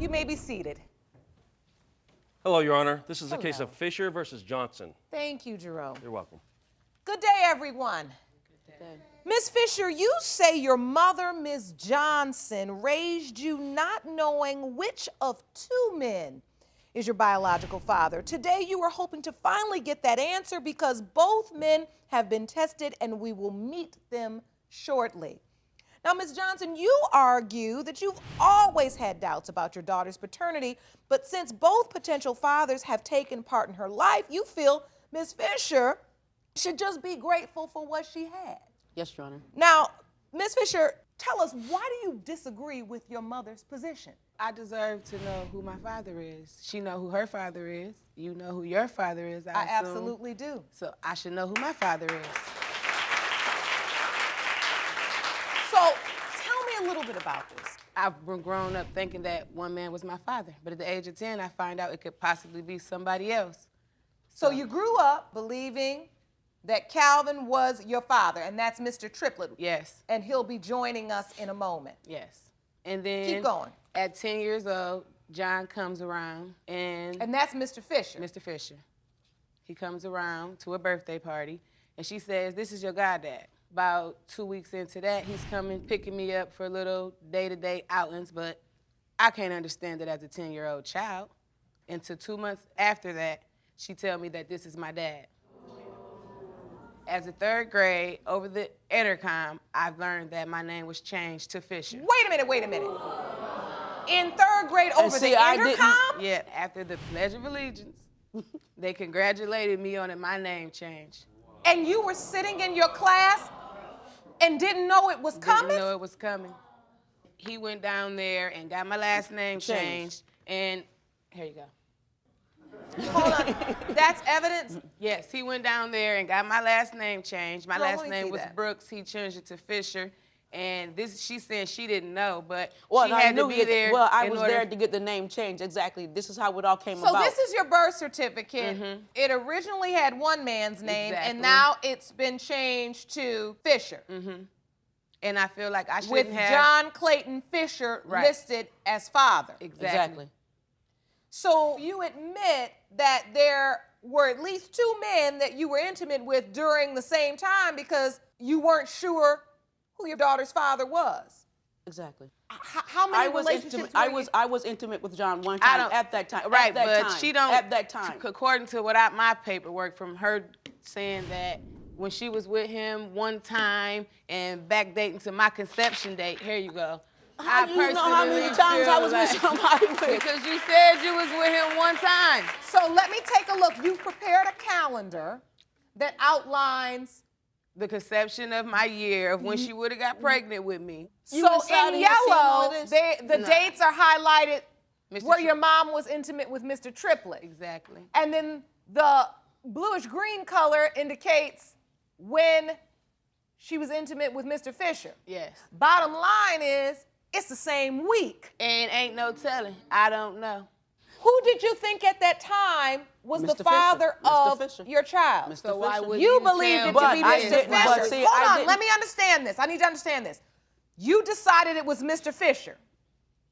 you may be seated. Hello, Your Honor. This is a case of Fisher versus Johnson. Thank you, Jerome. You're welcome. Good day, everyone. Good day. Ms. Fisher, you say your mother, Ms. Johnson, raised you not knowing which of two men is your biological father. Today, you are hoping to finally get that answer because both men have been tested and we will meet them shortly. Now, Ms. Johnson, you argue that you've always had doubts about your daughter's paternity, but since both potential fathers have taken part in her life, you feel Ms. Fisher should just be grateful for what she had. Yes, Your Honor. Now, Ms. Fisher, tell us, why do you disagree with your mother's position? I deserve to know who my father is. She know who her father is. You know who your father is, I assume. Absolutely do. So I should know who my father is. So tell me a little bit about this. I've been grown up thinking that one man was my father, but at the age of 10, I find out it could possibly be somebody else. So you grew up believing that Calvin was your father, and that's Mr. Triplett. Yes. And he'll be joining us in a moment. Yes. And then keep going. At 10 years old, John comes around and that's Mr. Fisher. Mr. Fisher. He comes around to a birthday party and she says, "This is your goddad." About 2 weeks into that, he's coming, picking me up for little day-to-day outings, but I can't understand it as a 10-year-old child. Until 2 months after that, she tell me that this is my dad. As a third grade, over the intercom, I've learned that my name was changed to Fisher. Wait a minute. In third grade, over the intercom? Yeah, after the Pledge of Allegiance, they congratulated me on it, my name changed. And you were sitting in your class and didn't know it was coming? Didn't know it was coming. He went down there and got my last name changed, and here you go. Hold on, that's evidence? Yes, he went down there and got my last name changed. My last name was that. Brooks. He changed it to Fisher. And this, she said she didn't know, but well, she had to be there. Well, I was there to get the name changed, exactly. This is how it all came about. So this is your birth certificate. Mm-hmm. It originally had one man's name, and now it's been changed to Fisher. Mm-hmm. And I feel like I shouldn't have... With John Clayton Fisher listed as father. Exactly. So you admit that there were at least two men that you were intimate with during the same time because you weren't sure who your daughter's father was. Exactly. How many relationships I was intimate with John one time at that time. Right, but she don't. At that time. According to my paperwork from her saying that when she was with him one time and backdating to my conception date, here you go. How do you know how many times I was with somebody with? Because you said you was with him one time. So let me take a look. You prepared a calendar that outlines the conception of my year of when she would have got pregnant with me. So in yellow, the dates are highlighted where your mom was intimate with Mr. Triplett. Exactly. And then the bluish green color indicates when she was intimate with Mr. Fisher. Yes. Bottom line is, it's the same week. And ain't no telling. I don't know. Who did you think at that time was the father of your child? So why would you believed it to be Mr. Fisher? See, hold on, let me understand this. I need to understand this. You decided it was Mr. Fisher.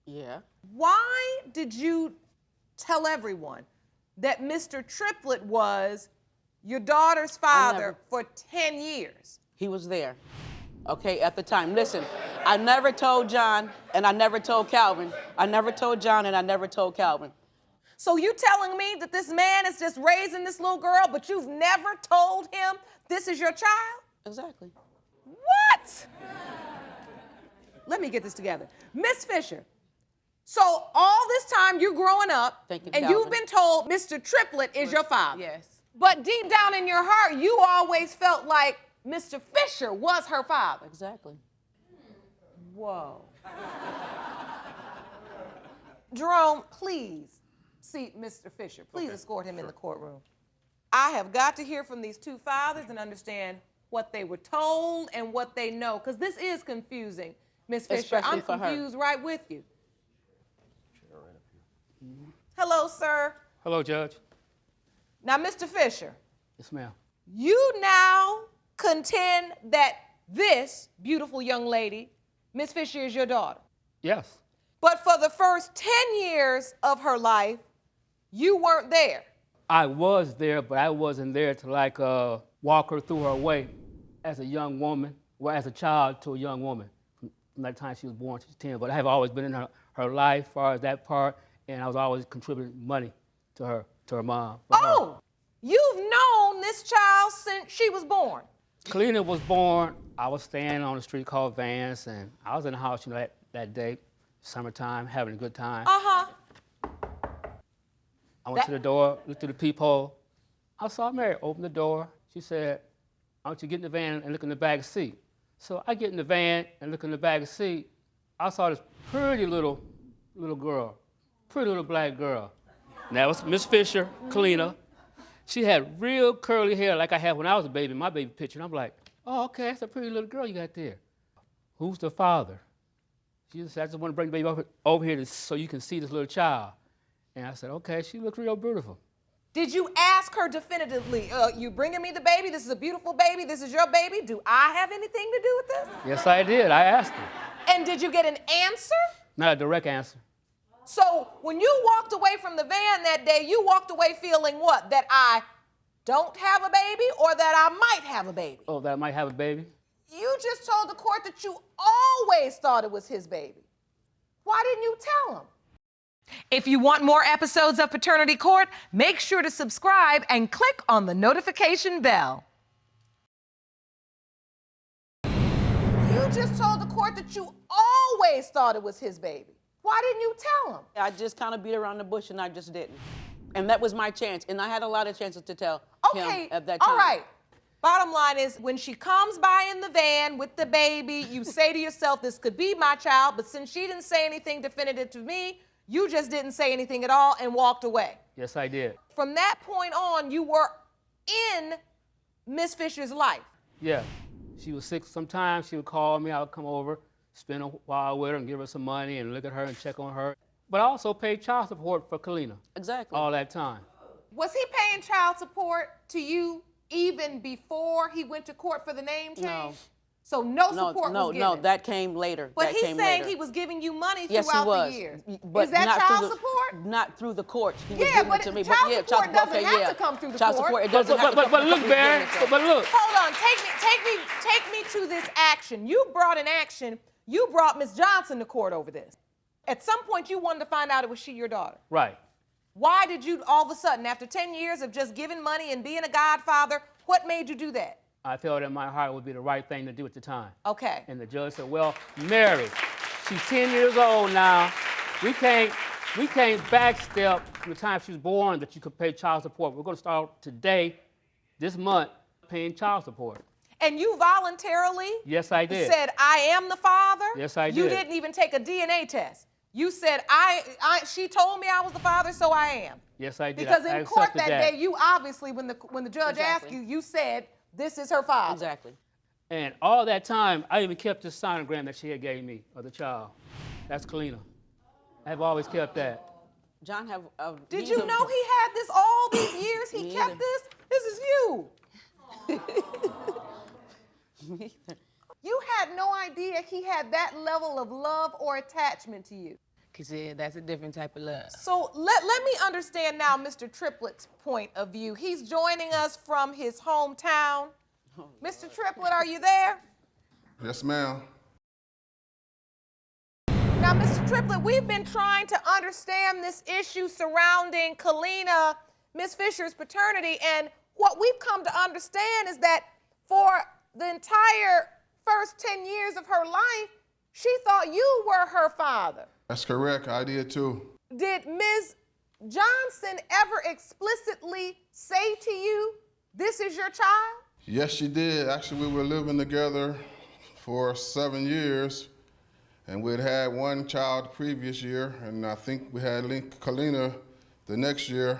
Yeah. Why did you tell everyone that Mr. Triplett was your daughter's father for 10 years? He was there. Okay, at the time. Listen, I never told John and I never told Calvin. I never told John and I never told Calvin. So you telling me that this man is just raising this little girl, but you've never told him this is your child? Exactly. What? Let me get this together. Miss Fisher, so all this time you're growing up, and you've been told Mr. Triplett is your father. Yes. But deep down in your heart, you always felt like Mr. Fisher was her father. Exactly. Whoa. Jerome, please seat Mr. Fisher. Please escort him in the courtroom. I have got to hear from these two fathers and understand what they were told and what they know, because this is confusing, Miss Fisher. Especially I'm confused right with you. Hello, sir. Hello, Judge. Now, Mr. Fisher. Yes, ma'am. You now contend that this beautiful young lady, Miss Fisher, is your daughter. Yes. But for the first 10 years of her life, you weren't there. I was there, but I wasn't there to like walk her through her way as a young woman, well, as a child to a young woman. From that time she was born, she's 10, but I have always been in her life as far as that part, and I was always contributing money to her mom. Oh, you've known this child since she was born. Kalina was born, I was staying on a street called Vance, and I was in the house, that day, summertime, having a good time. Uh-huh. I went to the door, looked through the peephole. I saw Mary open the door. She said, "I want you to get in the van and look in the back seat." So I get in the van and look in the back seat. I saw this pretty little girl, pretty little black girl. And that was Miss Fisher, Kalina. She had real curly hair like I had when I was a baby, my baby picture. And I'm like, "Oh, okay, that's a pretty little girl you got there. Who's the father?" She just said, "I just want to bring the baby over here so you can see this little child." And I said, "Okay, she looks real beautiful." Did you ask her definitively, you bringing me the baby? This is a beautiful baby. This is your baby. Do I have anything to do with this? Yes, I did. I asked her. And did you get an answer? Not a direct answer. So when you walked away from the van that day, you walked away feeling what? That I don't have a baby or that I might have a baby? Oh, that I might have a baby? You just told the court that you always thought it was his baby. Why didn't you tell him? If you want more episodes of Paternity Court, make sure to subscribe and click on the notification bell. You just told the court that you always thought it was his baby. Why didn't you tell him? I just kind of beat around the bush and I just didn't. And that was my chance. And I had a lot of chances to tell him at that time. All right. Bottom line is, when she comes by in the van with the baby, you say to yourself, this could be my child, but since she didn't say anything definitive to me, you just didn't say anything at all and walked away. Yes, I did. From that point on, you were in Miss Fisher's life. Yeah. She was sick. Sometimes she would call me. I would come over, spend a while with her and give her some money and look at her and check on her. But I also paid child support for Kalina. Exactly. All that time. Was he paying child support to you even before he went to court for the name change? No. So no support was given? No, that came later. But that he's came saying later. he was giving you money Yes, throughout he was. the years. But Is that not child through the, support? Not through the courts. He was Yeah, giving but it to me. child yeah, support doesn't have yeah. to come through the child court. Support, it doesn't have to come But through look, the Barry, court. but look. Hold on, take me to this action. You brought an action. You brought Miss Johnson to court over this. At some point, you wanted to find out it was she your daughter. Right. Why did you all of a sudden, after 10 years of just giving money and being a godfather, what made you do that? I felt in my heart it would be the right thing to do at the time. Okay. And the judge said, "Well, Mary, she's 10 years old now. We can't backstep from the time she was born that you could pay child support. We're going to start today, this month, paying child support." And you voluntarily Yes, I did. said, "I am the father"? Yes, I did. You didn't even take a DNA test. You said, she told me I was the father, so I am. Yes, I did. Because I in court accepted that day, you obviously, when the judge asked Exactly. you, you said, this is her father. Exactly. And all that time, I even kept this sonogram that she had gave me of the child. That's Kalina. I've always kept that. John have. Did you know he had this all these years? He Me kept either. this? This is you. You had no idea he had that level of love or attachment to you. Cause yeah, that's a different type of love. So let me understand now Mr. Triplett's point of view. He's joining us from his hometown. Mr. Triplett, are you there? Yes, ma'am. Now, Mr. Triplett, we've been trying to understand this issue surrounding Kalina, Miss Fisher's paternity, and what we've come to understand is that for the entire first 10 years of her life, she thought you were her father. That's correct. I did too. Did Ms. Johnson ever explicitly say to you, this is your child? Yes, she did. Actually, we were living together for 7 years, and we'd had one child the previous year, and I think we had Kalina the next year,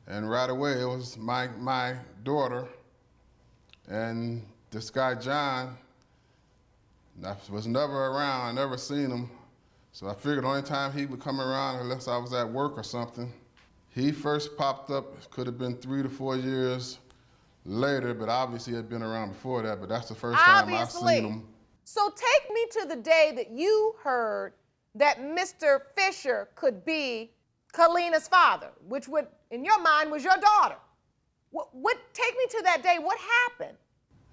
and right away it was my daughter. And this guy, John, I was never around. I never seen him. So I figured the only time he would come around, unless I was at work or something. He first popped up, could have been 3 to 4 years later, but obviously he had been around before that, but that's the first time I've seen him. So take me to the day that you heard that Mr. Fisher could be Kalina's father, which would, in your mind, was your daughter. Take me to that day. What happened?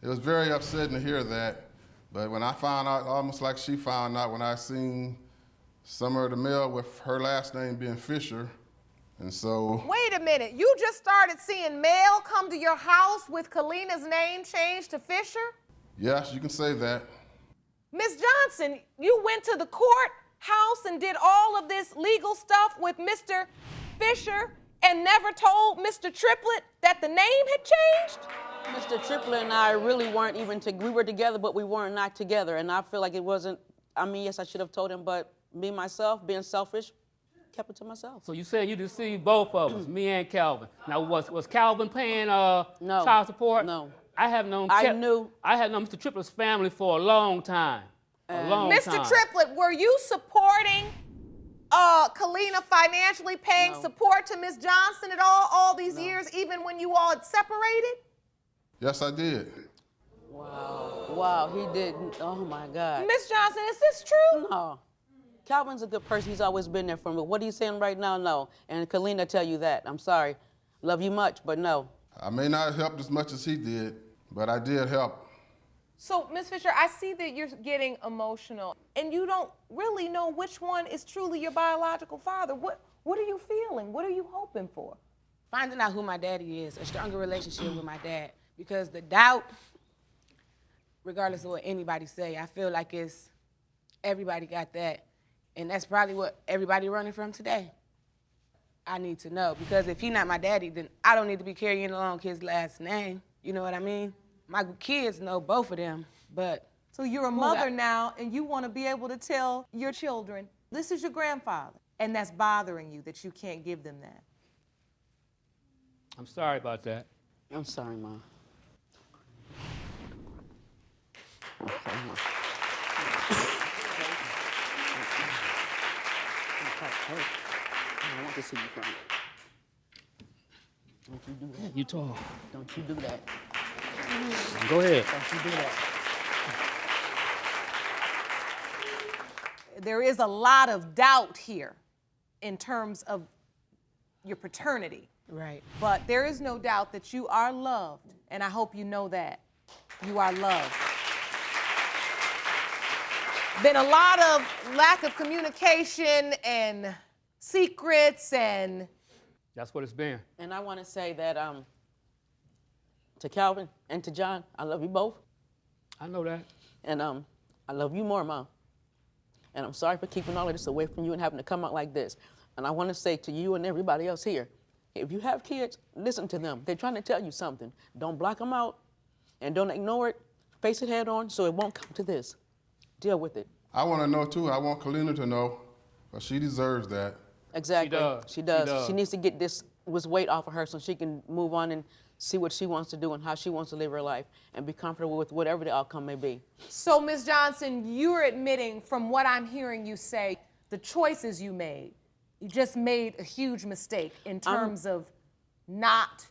It was very upsetting to hear that, but when I found out, almost like she found out when I seen some of the mail with her last name being Fisher, and so. Wait a minute, you just started seeing mail come to your house with Kalina's name changed to Fisher? Yes, you can say that. Ms. Johnson, you went to the courthouse and did all of this legal stuff with Mr. Fisher and never told Mr. Triplett that the name had changed? Mr. Triplett and I really weren't even we were together, but we weren't not together. And I feel like it wasn't, I mean, yes, I should have told him, but me, myself, being selfish, kept it to myself. So you said you deceived both of us, me and Calvin. Now, was Calvin paying child support? No. I have known Mr. Triplett's family for a long time. A long Mr. time. Triplett, were you supporting Kalina financially, paying support to Ms. Johnson at all these years, even when you all had separated? Yes, I did. Wow, he didn't. Oh my God. Ms. Johnson, is this true? No. Calvin's a good person. He's always been there for me. What are you saying right now? No. And Kalina tell you that. I'm sorry. Love you much, but no. I may not have helped as much as he did, but I did help. So, Ms. Fisher, I see that you're getting emotional, and you don't really know which one is truly your biological father. What are you feeling? What are you hoping for? Finding out who my daddy is, a stronger relationship with my dad. Because the doubt, regardless of what anybody say, I feel like everybody got that. And that's probably what everybody running from today. I need to know, because if he's not my daddy, then I don't need to be carrying along his last name. You know what I mean? My kids know both of them, but. So you're a mother now, and you want to be able to tell your children, this is your grandfather, and that's bothering you that you can't give them that. I'm sorry about that. I'm sorry, Mom. I want to see you cry. Don't you do that. You tall. Don't you do that. Go ahead. Don't you do that. There is a lot of doubt here in terms of your paternity. Right. But there is no doubt that you are loved, and I hope you know that. You are loved. Been a lot of lack of communication and secrets and. That's what it's been. And I want to say that to Calvin and to John, I love you both. I know that. And I love you more, Mom. And I'm sorry for keeping all of this away from you and having to come out like this. And I want to say to you and everybody else here, if you have kids, listen to them. They're trying to tell you something. Don't block them out and don't ignore it. Face it head on so it won't come to this. Deal with it. I want to know too. I want Kalina to know, but she deserves that. Exactly. She does. She needs to get this weight off of her so she can move on and see what she wants to do and how she wants to live her life and be comfortable with whatever the outcome may be. So, Ms. Johnson, you're admitting from what I'm hearing you say, the choices you made, you just made a huge mistake in terms of not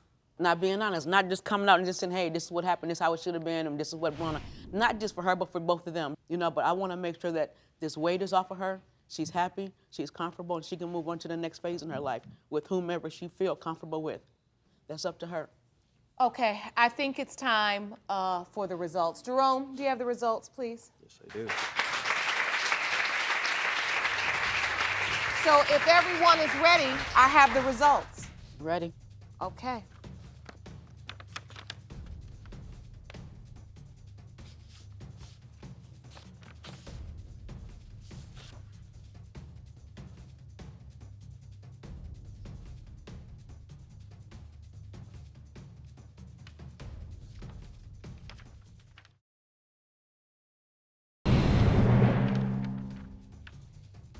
being honest, not just coming out and just saying, hey, this is what happened, this is how it should have been, and this is what went on. Not just for her, but for both of them, you know, but I want to make sure that this weight is off of her. She's happy, she's comfortable, and she can move on to the next phase in her life with whomever she feels comfortable with. That's up to her. Okay, I think it's time for the results. Jerome, do you have the results, please? Yes, I do. So if everyone is ready, I have the results. Ready? Okay.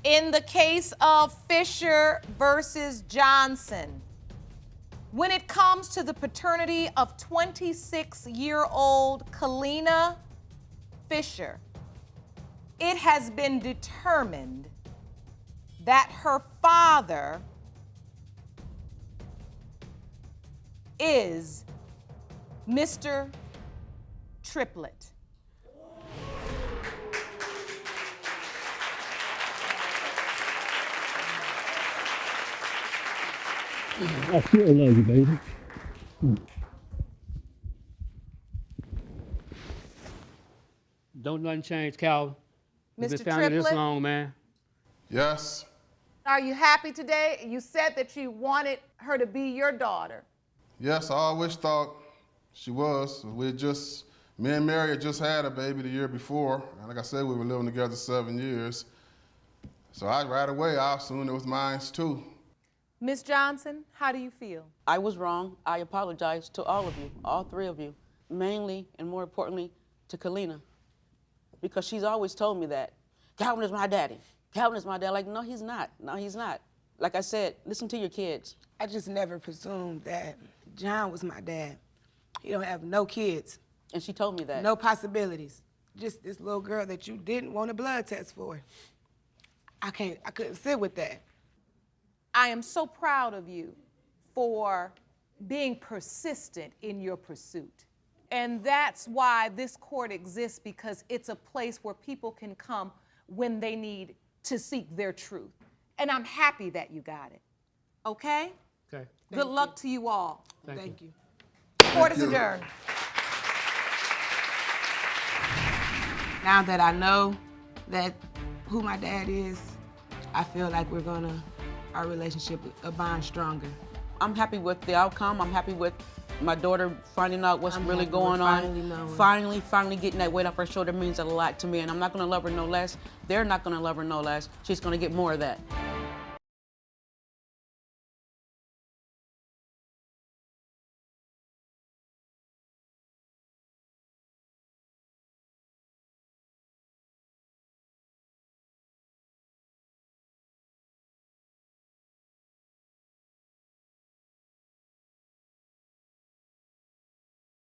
In the case of Fisher versus Johnson, when it comes to the paternity of 26-year-old Kalina Fisher, it has been determined that her father is Mr. Triplett. I still love you, baby. Don't nothing change, Calvin. We've been Mr. family this Triplett? long, man. Yes, Are you happy today? You said that you wanted her to be your daughter. yes, I always thought she was. Me and Mary had just had a baby the year before. And like I said, we were living together 7 years. So right away, I assumed it was mine too. Miss Johnson, how do you feel? I was wrong. I apologize to all of you, all three of you, mainly and more importantly to Kalina, because she's always told me that. Calvin is my daddy. Calvin is my dad. Like, no, he's not. No, he's not. Like I said, listen to your kids. I just never presumed that John was my dad. He don't have no kids, And she told me that. no possibilities. Just this little girl that you didn't want a blood test for. I couldn't sit with that. I am so proud of you for being persistent in your pursuit. And that's why this court exists, because it's a place where people can come when they need to seek their truth. And I'm happy that you got it. Okay? Okay. Good luck to you all. Thank you. Court is adjourned. Now that I know that who my dad is, I feel like our relationship will bond stronger. I'm happy with the outcome. I'm happy with my daughter finding out what's I'm really happy going with on. finally knowing. Finally getting that weight off her shoulder means a lot to me, and I'm not gonna love her no less. They're not gonna love her no less. She's gonna get more of that.